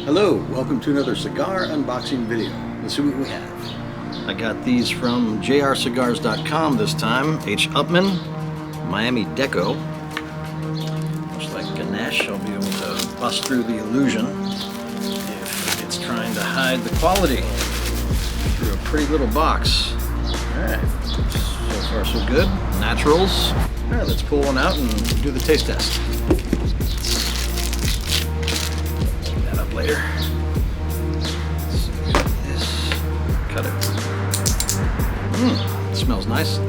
Hello, welcome to another cigar unboxing video. Let's see what we have. I got these from jrcigars.com this time. H.Upmann Miami Deco. Looks like Ganesh will be able to bust through the illusion if it's trying to hide the quality through a pretty little box. Alright, so far so good. Naturals. Alright, let's pull one out and do the taste test. Later. Let's get this. Cut it. It smells nice.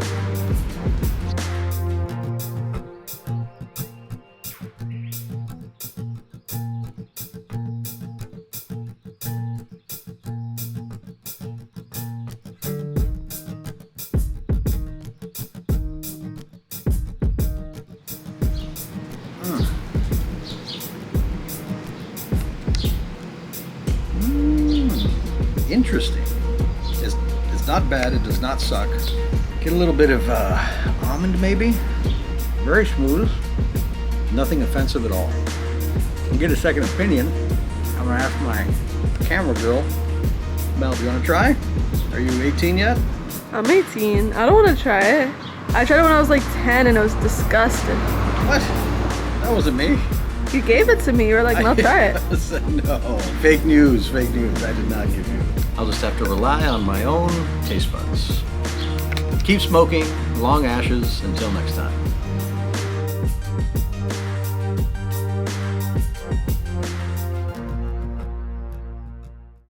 Interesting. It's not bad. It does not suck. Get a little bit of almond maybe. Very smooth. Nothing offensive at all. We'll get a second opinion. I'm gonna ask my camera girl. Mel, do you want to try? Are you 18 yet? I'm 18. I don't want to try it. I tried it when I was like 10 and it was disgusting. What? That wasn't me. You gave it to me. You were like, no, try it. No. Fake news. Fake news. I did not give you. I'll just have to rely on my own taste buds. Keep smoking, long ashes, until next time.